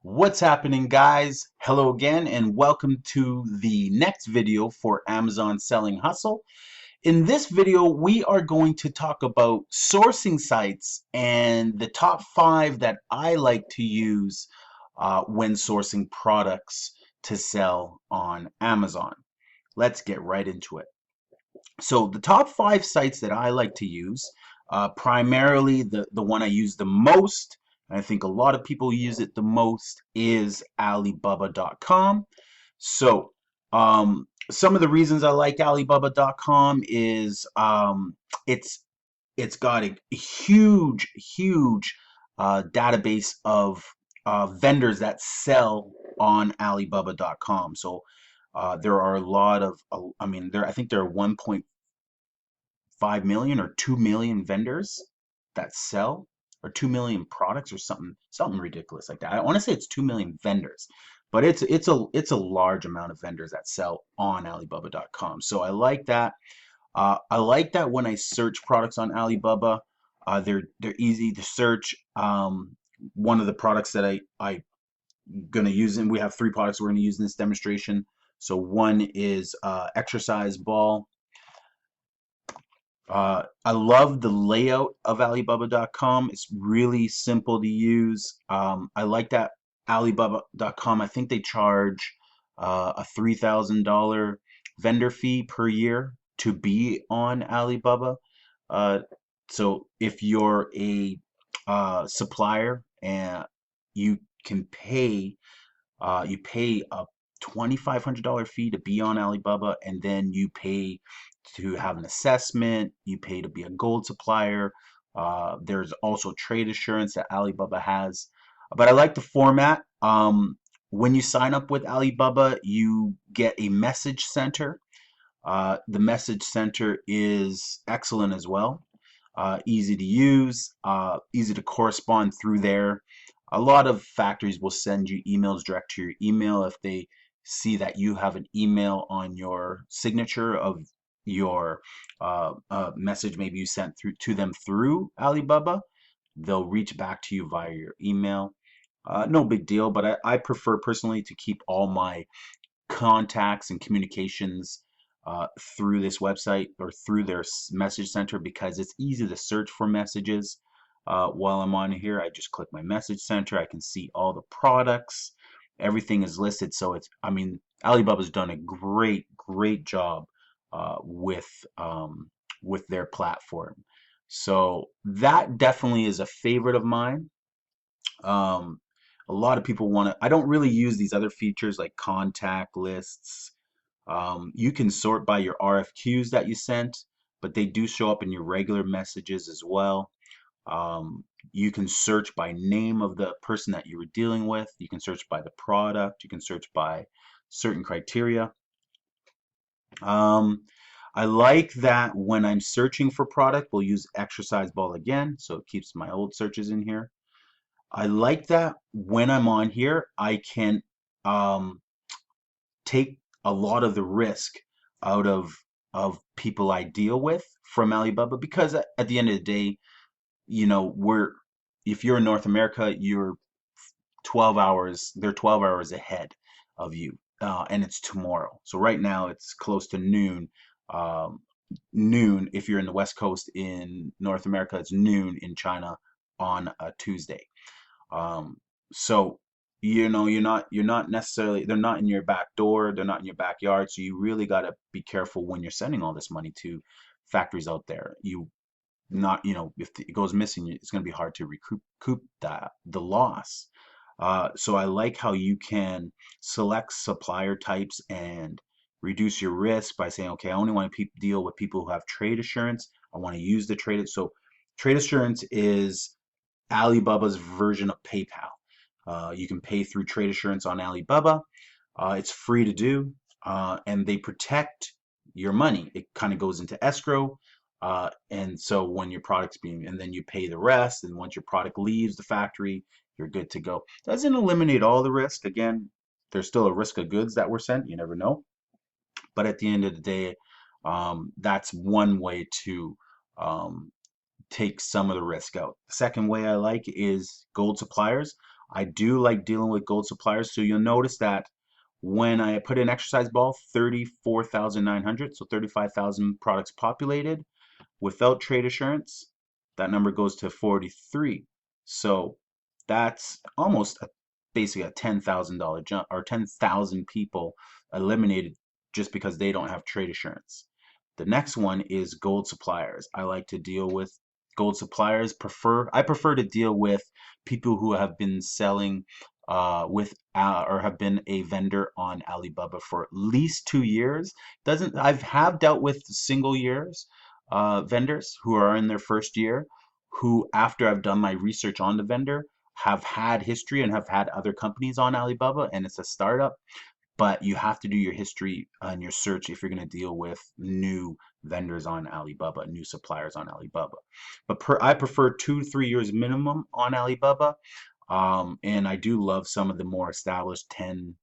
What's happening, guys? Hello again and welcome to the next video for Amazon Selling Hustle. In this video we are going to talk about sourcing sites and the top 5 that I like to use when sourcing products to sell on Amazon. Let's get right into it. So the top 5 sites that I like to use, primarily the one I use the most, and I think a lot of people use it the most, is Alibaba.com. So some of the reasons I like Alibaba.com is it's got a huge database of vendors that sell on Alibaba.com. So there are a lot of, I mean, I think there are 1.5 million or 2 million vendors that sell, or 2 million products, or something ridiculous like that. I want to say it's 2 million vendors, but it's a large amount of vendors that sell on Alibaba.com. So I like that. I like that when I search products on Alibaba, they're easy to search. One of the products that I gonna use, and we have 3 products we're gonna use in this demonstration. So one is exercise ball. I love the layout of Alibaba.com. It's really simple to use. I like that Alibaba.com, I think they charge a $3,000 vendor fee per year to be on Alibaba. Uh, so if you're a supplier and you can pay, you pay a $2,500 fee to be on Alibaba, and then you pay to have an assessment, you pay to be a gold supplier. There's also trade assurance that Alibaba has. But I like the format. When you sign up with Alibaba, you get a message center. The message center is excellent as well. Easy to use, easy to correspond through there. A lot of factories will send you emails direct to your email if they see that you have an email on your signature of your message. Maybe you sent through to them through Alibaba. They'll reach back to you via your email. No big deal, but I prefer personally to keep all my contacts and communications through this website or through their message center, because it's easy to search for messages. While I'm on here, I just click my message center. I can see all the products. Everything is listed. So I mean, Alibaba's done a great job with their platform. So that definitely is a favorite of mine. Um, a lot of people want to, I don't really use these other features like contact lists. You can sort by your RFQs that you sent, but they do show up in your regular messages as well. You can search by name of the person that you were dealing with. You can search by the product. You can search by certain criteria. I like that when I'm searching for product, we'll use exercise ball again, so it keeps my old searches in here. I like that when I'm on here, I can um, take a lot of the risk out of people I deal with from Alibaba, because at the end of the day, you know, if you're in North America, you're 12 hours, they're 12 hours ahead of you, and it's tomorrow. So right now it's close to noon. Um, Noon if you're in the West Coast. In North America, it's noon in China on a Tuesday. Um, so you know, you're not necessarily, they're not in your back door, they're not in your backyard. So you really got to be careful when you're sending all this money to factories out there. You not, you know, if it goes missing, it's going to be hard to recoup the loss. So I like how you can select supplier types and reduce your risk by saying, okay, I only want to deal with people who have trade assurance. I want to use the trade. So trade assurance is Alibaba's version of PayPal. You can pay through trade assurance on Alibaba. It's free to do, and they protect your money. It kind of goes into escrow, and so when your product's being, and then you pay the rest, and once your product leaves the factory, you're good to go. Doesn't eliminate all the risk. Again, there's still a risk of goods that were sent. You never know. But at the end of the day, that's one way to take some of the risk out. The second way I like is gold suppliers. I do like dealing with gold suppliers. So you'll notice that when I put in exercise ball, 34,900, so 35,000 products populated. Without trade assurance, that number goes to 43. So that's almost basically a $10,000 jump, or 10,000 people eliminated just because they don't have trade assurance. The next one is gold suppliers. I like to deal with gold suppliers. I prefer to deal with people who have been selling with or have been a vendor on Alibaba for at least 2 years. Doesn't I've have dealt with single years vendors who are in their first year, who after I've done my research on the vendor have had history and have had other companies on Alibaba, and it's a startup. But you have to do your history and your search if you're going to deal with new vendors on Alibaba, new suppliers on Alibaba. But I prefer 2 to 3 years minimum on Alibaba, and I do love some of the more established 10+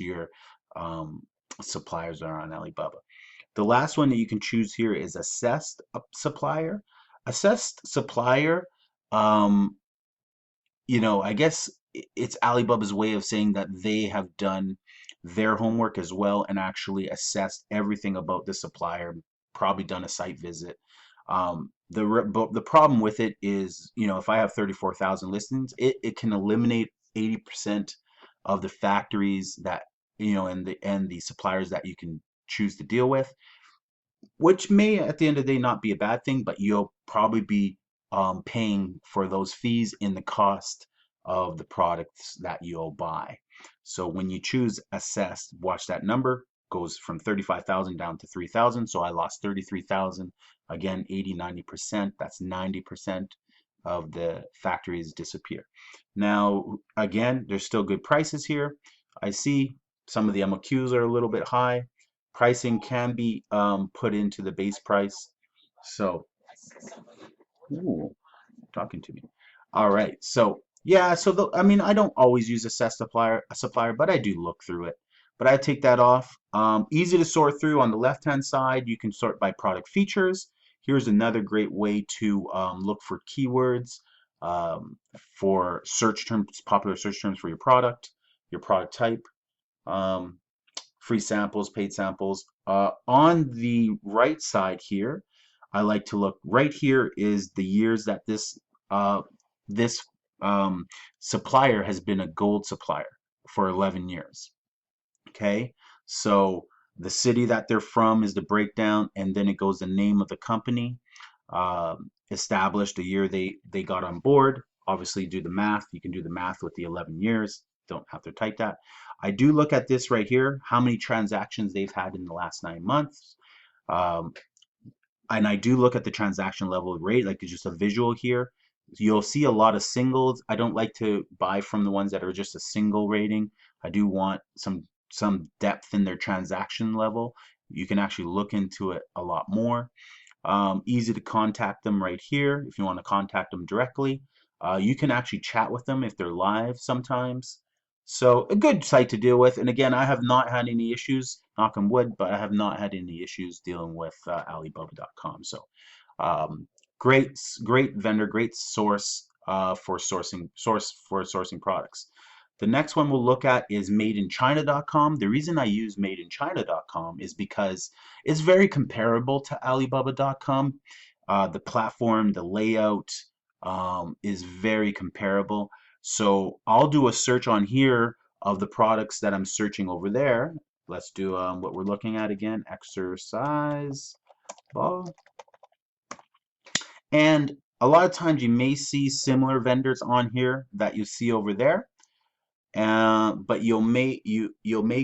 year um, suppliers that are on Alibaba. The last one that you can choose here is assessed supplier. Assessed supplier, um, I guess it's Alibaba's way of saying that they have done their homework as well and actually assessed everything about the supplier, probably done a site visit. But the problem with it is, if I have 34,000 listings, it can eliminate 80% of the factories that, and the suppliers that you can choose to deal with, which may at the end of the day not be a bad thing, but you'll probably be paying for those fees in the cost of the products that you'll buy. So when you choose assessed, watch that number goes from 35,000 down to 3,000. So I lost 33,000. Again, 80-90%. That's 90% of the factories disappear. Now, again, there's still good prices here. I see some of the MOQs are a little bit high. Pricing can be put into the base price. So, ooh, talking to me. All right. So yeah. So I mean, I don't always use a supplier, but I do look through it. But I take that off. Easy to sort through. On the left-hand side, you can sort by product features. Here's another great way to look for keywords, for search terms, popular search terms for your product type. Um, Free samples, paid samples. On the right side here, I like to look. Right here is the years that this um, supplier has been a gold supplier for 11 years. Okay, so the city that they're from is the breakdown, and then it goes the name of the company, established the year they got on board. Obviously, do the math. You can do the math with the 11 years. Don't have to type that. I do look at this right here, how many transactions they've had in the last 9 months. Um, and I do look at the transaction level rate, like it's just a visual here. You'll see a lot of singles. I don't like to buy from the ones that are just a single rating. I do want some depth in their transaction level. You can actually look into it a lot more. Easy to contact them right here if you want to contact them directly. You can actually chat with them if they're live sometimes. So a good site to deal with. And again, I have not had any issues, knock on wood, but I have not had any issues dealing with Alibaba.com. So great vendor, great source for sourcing products. The next one we'll look at is ℙ𝕙einchina.com. The reason I use ℙ𝕙einchina.com is because it's very comparable to Alibaba.com. The platform, the layout is very comparable. So I'll do a search on here of the products that I'm searching over there. Let's do what we're looking at again, exercise ball. And a lot of times you may see similar vendors on here that you see over there. But you may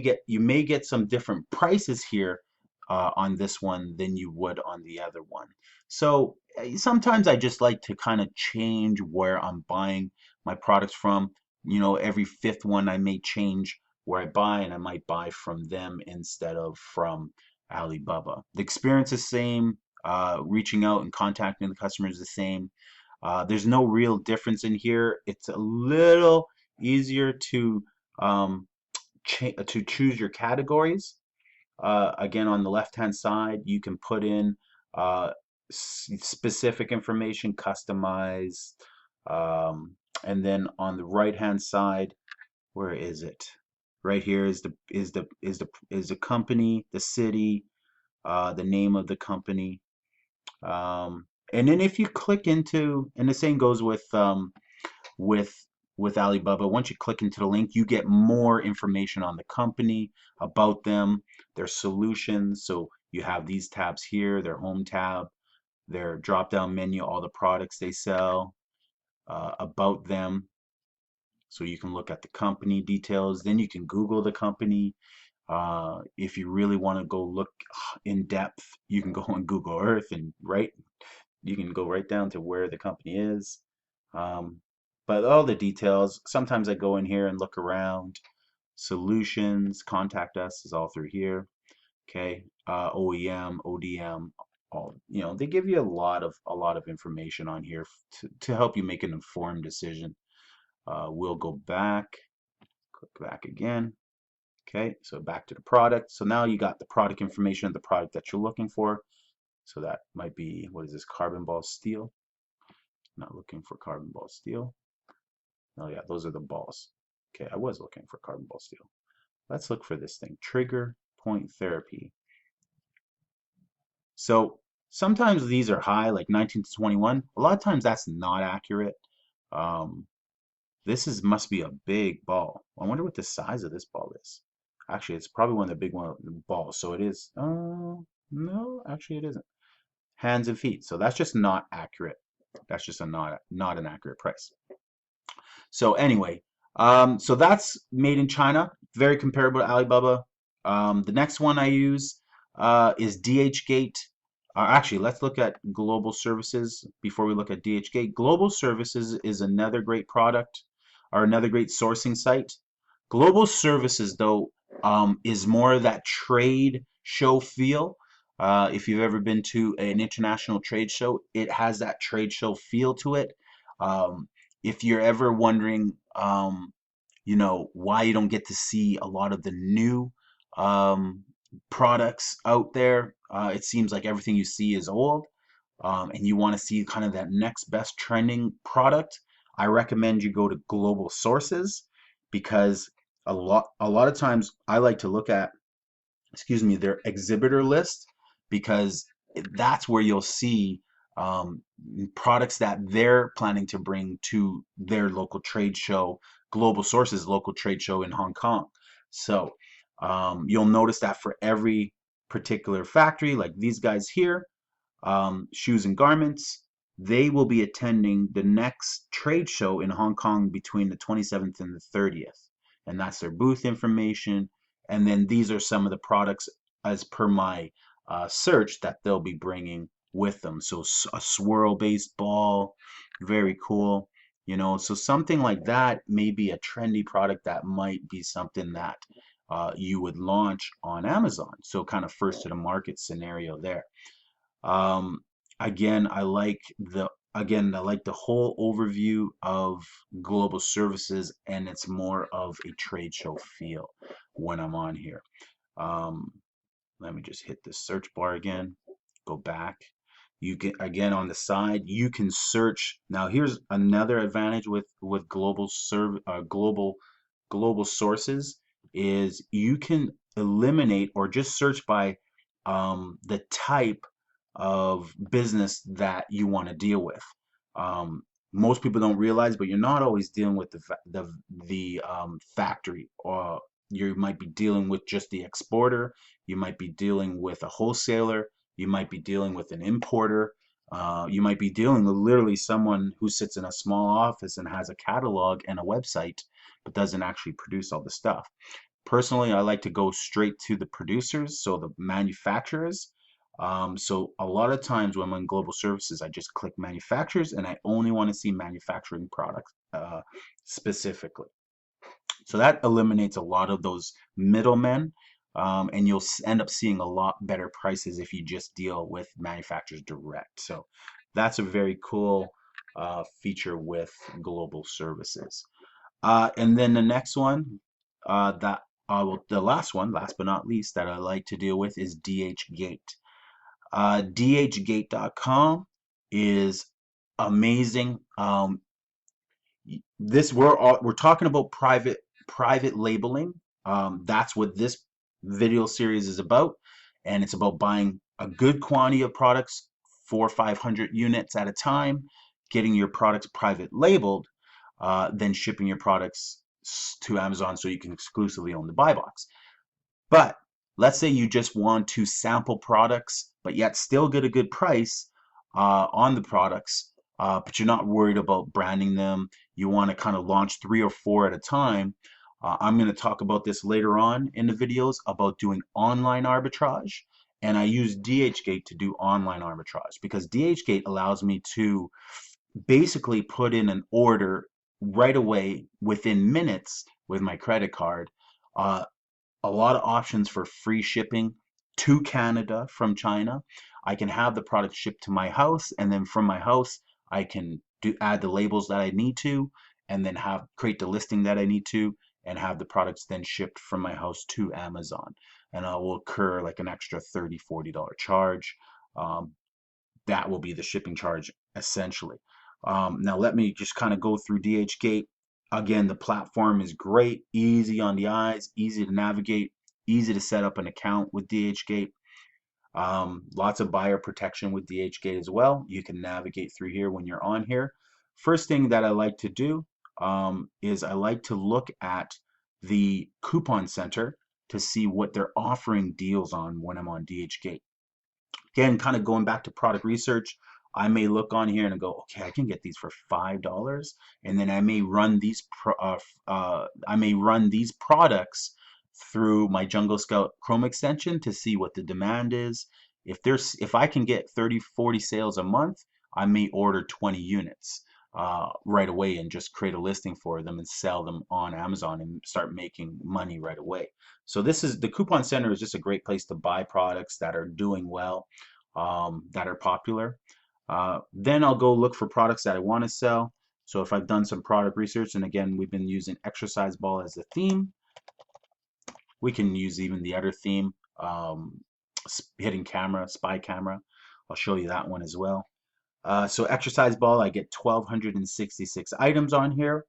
get some different prices here on this one than you would on the other one. So sometimes I just like to kind of change where I'm buying my products from. Every fifth one I may change where I buy, and I might buy from them instead of from Alibaba. The experience is the same. Reaching out and contacting the customer is the same. There's no real difference in here. It's a little easier um, to choose your categories. Again, on the left-hand side, you can put in specific information, customize, And then on the right hand side, where is it? Right here is the company, the city, the name of the company. And then if you click into, and the same goes with with Alibaba, once you click into the link, you get more information on the company, about them, their solutions. So you have these tabs here, their home tab, their drop down menu, all the products they sell, about them. So you can look at the company details. Then you can Google the company. If you really want to go look in depth, you can go on Google Earth and you can go right down to where the company is. Um, but all the details, sometimes I go in here and look around. Solutions, contact us is all through here. Okay, OEM, ODM, all, they give you a lot of information on here to help you make an informed decision. We'll go back, click back again. Okay, so back to the product. So now you got the product information of the product that you're looking for. So that might be, what is this, carbon ball steel? Not looking for carbon ball steel. Oh yeah, those are the balls. Okay, I was looking for carbon ball steel. Let's look for this thing, trigger point therapy. So sometimes these are high, like 19 to 21. A lot of times that's not accurate. Um, this must be a big ball. I wonder what the size of this ball is. Actually, it's probably one of the big balls. So it is. No, actually it isn't. Hands and feet. So that's just not accurate. That's just not an accurate price. So anyway, so that's made in China, very comparable to Alibaba. The next one I use is DHgate. Actually, let's look at Global Services before we look at DHgate. Global Services is another great product or another great sourcing site. Global Services, though, is more of that trade show feel. If you've ever been to an international trade show, it has that trade show feel to it. Um, if you're ever wondering, why you don't get to see a lot of the new um, products out there, it seems like everything you see is old, and you want to see kind of that next best trending product, I recommend you go to Global Sources because a lot of times I like to look at, excuse me, their exhibitor list because that's where you'll see um, products that they're planning to bring to their local trade show, Global Sources local trade show in Hong Kong. So you'll notice that for every particular factory, like these guys here, shoes and garments, they will be attending the next trade show in Hong Kong between the 27th and the 30th. And that's their booth information. And then these are some of the products as per my search that they'll be bringing with them. So a swirl-based ball, very cool. So something like that may be a trendy product that might be something that you would launch on Amazon. So kind of first to the market scenario there. Um, I like the whole overview of Global Services, and it's more of a trade show feel when I'm on here. Um, Let me just hit the search bar again, go back. You can, again, on the side, you can search. Now, here's another advantage with global sources is you can eliminate or just search by the type of business that you want to deal with. Um, Most people don't realize, but you're not always dealing with the factory, or you might be dealing with just the exporter. You might be dealing with a wholesaler. You might be dealing with an importer. You might be dealing with literally someone who sits in a small office and has a catalog and a website, but doesn't actually produce all the stuff. Personally, I like to go straight to the producers, so the manufacturers. So a lot of times when I'm in Global Services, I just click manufacturers and I only want to see manufacturing products specifically. So that eliminates a lot of those middlemen, and you'll end up seeing a lot better prices if you just deal with manufacturers direct. So that's a very cool feature with Global Services. And then the next one, the last one, last but not least, that I like to deal with is DHgate. DHgate.com is amazing. This we're talking about private labeling. That's what this video series is about, and it's about buying a good quantity of products, 400 or 500 units at a time, getting your products private labeled, then shipping your products to Amazon so you can exclusively own the buy box. But let's say you just want to sample products, but yet still get a good price on the products, but you're not worried about branding them. You want to kind of launch 3 or 4 at a time. I'm going to talk about this later on in the videos about doing online arbitrage. And I use DHgate to do online arbitrage because DHgate allows me to basically put in an order right away within minutes with my credit card. Uh, a lot of options for free shipping to Canada from China. I can have the product shipped to my house, and then from my house, I can add the labels that I need to, and then create the listing that I need to, and have the products then shipped from my house to Amazon. And I will incur like an extra $30-40 charge. Um, that will be the shipping charge essentially. Now let me just kind of go through DHgate. Again, the platform is great, easy on the eyes, easy to navigate, easy to set up an account with DHgate. Lots of buyer protection with DHgate as well. You can navigate through here when you're on here. First thing that I like to do is I like to look at the coupon center to see what they're offering deals on when I'm on DHgate. Again, kind of going back to product research, I may look on here and go, okay, I can get these for $5, and then I may run these products through my Jungle Scout Chrome extension to see what the demand is. If I can get 30-40 sales a month, I may order 20 units right away and just create a listing for them and sell them on Amazon and start making money right away. So the coupon center is just a great place to buy products that are doing well, that are popular. Then I'll go look for products that I want to sell. So if I've done some product research, and again, we've been using exercise ball as a theme, we can use even the other theme, hidden camera, spy camera. I'll show you that one as well. So exercise ball, I get 1,266 items on here.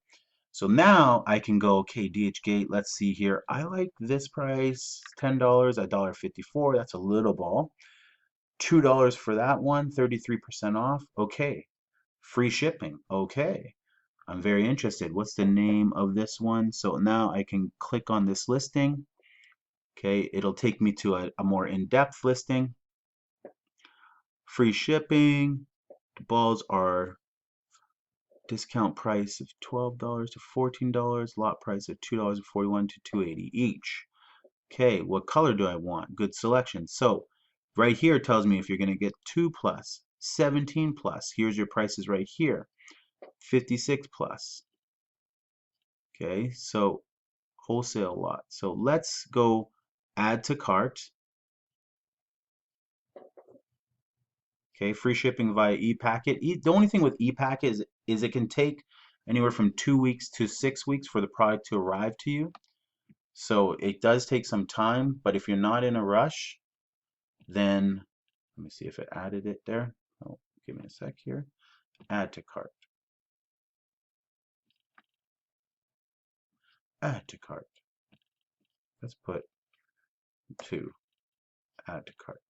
So now I can go, okay, DHgate, let's see here. I like this price, $10, $1.54. That's a little ball. $2 for that one, 33% off. Okay. Free shipping. Okay. I'm very interested. What's the name of this one? So now I can click on this listing. Okay, it'll take me to a more in-depth listing. Free shipping. The balls are discount price of $12 to $14, lot price of $2.41 to $2.80 each. Okay, what color do I want? Good selection. So right here it tells me if you're going to get 2 plus, 17 plus. Here's your prices right here. 56 plus. Okay, so wholesale lot. So let's go add to cart. Okay, free shipping via e-packet. The only thing with e-packet is it can take anywhere from 2 weeks to 6 weeks for the product to arrive to you. So it does take some time, but if you're not in a rush, then let me see if it added it there. Oh, give me a sec here. Add to cart. Add to cart. Let's put 2. Add to cart.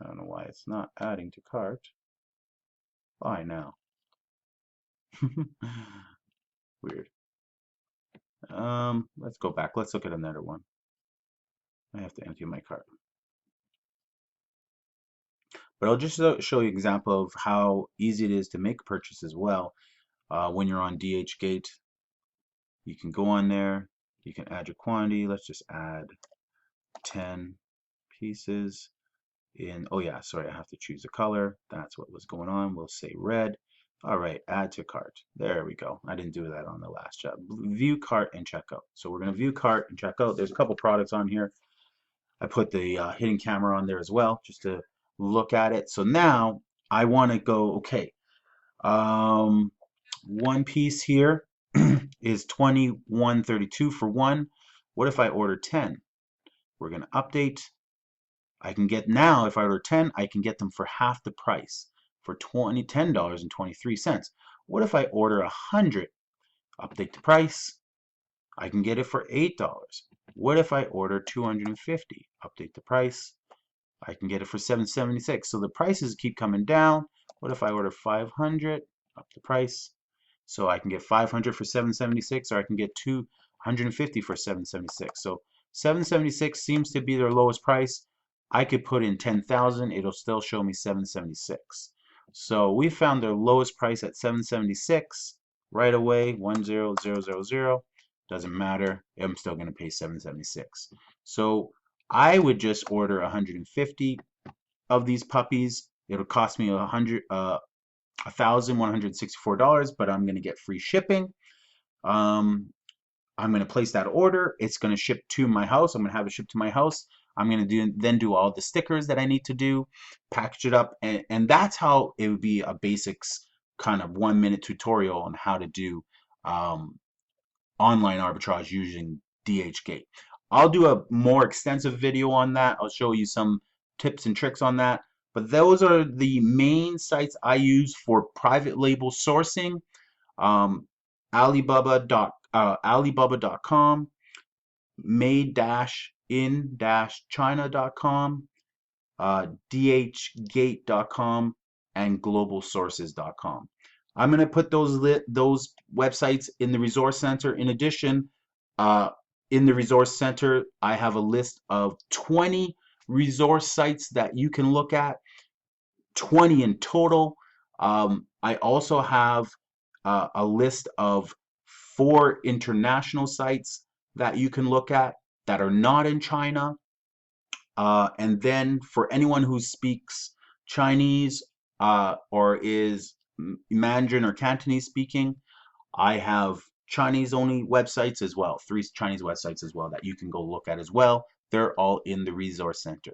I don't know why it's not adding to cart. Why now? Weird. Let's go back. Let's look at another one. I have to empty my cart. But I'll just show you an example of how easy it is to make a purchase as well. When you're on DHgate, you can go on there, you can add your quantity. Let's just add 10 pieces in, oh yeah, sorry, I have to choose a color. That's what was going on. We'll say red. All right, add to cart. There we go. I didn't do that on the last job. View cart and checkout. So we're going to view cart and checkout. There's a couple products on here. I put the hidden camera on there as well, just to look at it. So now I want to go, okay, one piece here is $21.32 for one. What if I order 10? We're going to update. I can get now, if I order 10, I can get them for half the price for $10.23. What if I order 100? Update the price. I can get it for $8. What if I order 250? Update the price. I can get it for $7.76. So the prices keep coming down. What if I order 500? Up the price. So I can get 500 for $7.76, or I can get 250 for $7.76. So $7.76 seems to be their lowest price. I could put in 10,000, it'll still show me $7.76. So we found their lowest price at $7.76 right away. 10000. Doesn't matter. I'm still going to pay $7.76. So I would just order 150 of these puppies. It'll cost me $1,164, but I'm going to get free shipping. I'm going to place that order. It's going to ship to my house. I'm going to have it shipped to my house. I'm going to then do all the stickers that I need to do, package it up, and that's how it would be a basics kind of 1-minute tutorial on how to do online arbitrage using ℸ𝕠𝕗. I'll do a more extensive video on that. I'll show you some tips and tricks on that. But those are the main sites I use for private label sourcing. Alibaba.com, made-in-china.com, dhgate.com, and globalsources.com. I'm going to put those websites in the resource center. In addition, in the resource center, I have a list of 20 resource sites that you can look at, 20 in total. I also have a list of 4 international sites that you can look at that are not in China. And then for anyone who speaks Chinese or is Mandarin or Cantonese speaking, I have Chinese only websites as well, 3 Chinese websites as well that you can go look at as well. They're all in the resource center.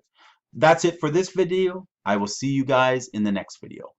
That's it for this video. I will see you guys in the next video.